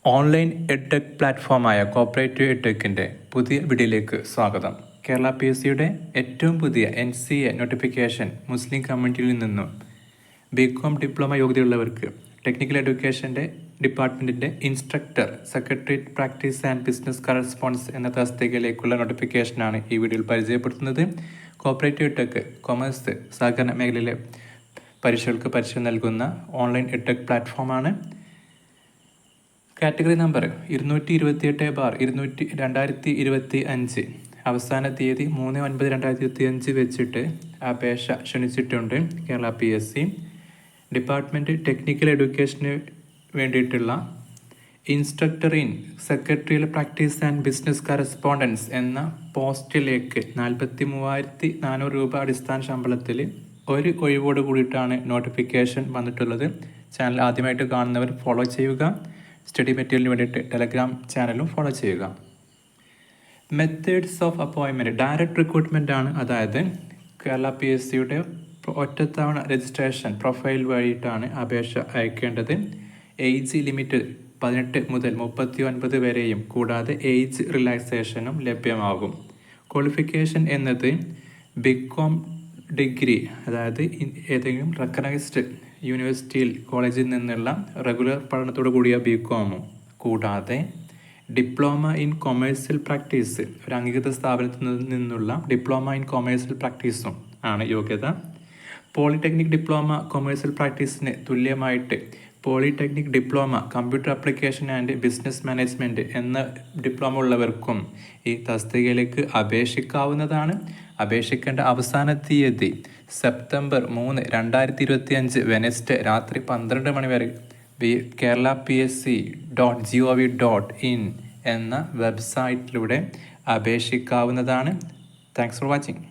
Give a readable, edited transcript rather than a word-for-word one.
Online edtech പ്ലാറ്റ്ഫോമായ cooperative എഡ്ടെക്കിൻ്റെ പുതിയ വീഡിയോയിലേക്ക് സ്വാഗതം. കേരള PSCയുടെ ഏറ്റവും പുതിയ NCA നോട്ടിഫിക്കേഷൻ മുസ്ലിം കമ്മ്യൂണിറ്റിയിൽ നിന്നും BCom ഡിപ്ലോമ യോഗ്യതയുള്ളവർക്ക് ടെക്നിക്കൽ എഡ്യൂക്കേഷൻ്റെ ഡിപ്പാർട്ട്മെൻറ്റിൻ്റെ instructor, secretariat practice and business correspondence എന്ന തസ്തികയിലേക്കുള്ള നോട്ടിഫിക്കേഷനാണ് ഈ വീഡിയോയിൽ പരിചയപ്പെടുത്തുന്നത്. കോപ്പറേറ്റീവ് എഡ്ടെക് കൊമേഴ്സ് സഹകരണ മേഖലയിലെ പരീക്ഷകൾക്ക് പരിശീലനം നൽകുന്ന ഓൺലൈൻ എഡ്ടെക് പ്ലാറ്റ്ഫോമാണ്. കാറ്റഗറി നമ്പർ 228/2025 അവസാന തീയതി 3/9/2025 വെച്ചിട്ട് അപേക്ഷ ക്ഷണിച്ചിട്ടുണ്ട്. കേരള PSC ഡിപ്പാർട്ട്മെൻറ്റ് ടെക്നിക്കൽ എഡ്യൂക്കേഷന് വേണ്ടിയിട്ടുള്ള instructor in secretarial practice and business correspondence എന്ന പോസ്റ്റിലേക്ക് 43,400 രൂപ അടിസ്ഥാന ശമ്പളത്തിൽ ഒരു ഒഴിവോട് കൂടിയിട്ടാണ് നോട്ടിഫിക്കേഷൻ വന്നിട്ടുള്ളത്. ചാനൽ ആദ്യമായിട്ട് കാണുന്നവർ ഫോളോ ചെയ്യുക. സ്റ്റഡി മെറ്റീരിയലിന് വേണ്ടിയിട്ട് ടെലഗ്രാം ചാനലും ഫോളോ ചെയ്യുക. Methods of appointment direct recruitment ആണ്. അതായത് കേരള PSCയുടെ ഒറ്റത്തവണ രജിസ്ട്രേഷൻ പ്രൊഫൈൽ വഴിയിട്ടാണ് അപേക്ഷ അയക്കേണ്ടത്. ഏജ് ലിമിറ്റ് 18 മുതൽ 39 വരെയും കൂടാതെ ഏജ് റിലാക്സേഷനും ലഭ്യമാകും. ക്വാളിഫിക്കേഷൻ എന്നത് BCom ഡിഗ്രി, അതായത് ഏതെങ്കിലും റെക്കഗ്നൈസ്ഡ് യൂണിവേഴ്സിറ്റിയിൽ കോളേജിൽ നിന്നുള്ള റെഗുലർ പഠനത്തോടു കൂടിയ BCom കൂടാതെ ഡിപ്ലോമ ഇൻ കൊമേഴ്സ്യൽ പ്രാക്ടീസ്, ഒരു അംഗീകൃത സ്ഥാപനത്തിൽ നിന്നുള്ള ഡിപ്ലോമ ഇൻ കൊമേഴ്സ്യൽ പ്രാക്ടീസും ആണ് യോഗ്യത. പോളിടെക്നിക് ഡിപ്ലോമ കൊമേഴ്സ്യൽ പ്രാക്ടീസിന് തുല്യമായിട്ട് polytechnic diploma computer application and business management എന്ന ഡിപ്ലോമ ഉള്ളവർക്കും ഈ തസ്തികയിലേക്ക് അപേക്ഷിക്കാവുന്നതാണ്. അപേക്ഷിക്കേണ്ട അവസാന തീയതി സെപ്റ്റംബർ 3, 2025 വെനസ്ഡേ രാത്രി 12 മണി വരെ keralapsc.gov.in എന്ന വെബ്സൈറ്റിലൂടെ അപേക്ഷിക്കാവുന്നതാണ്. Thanks for watching.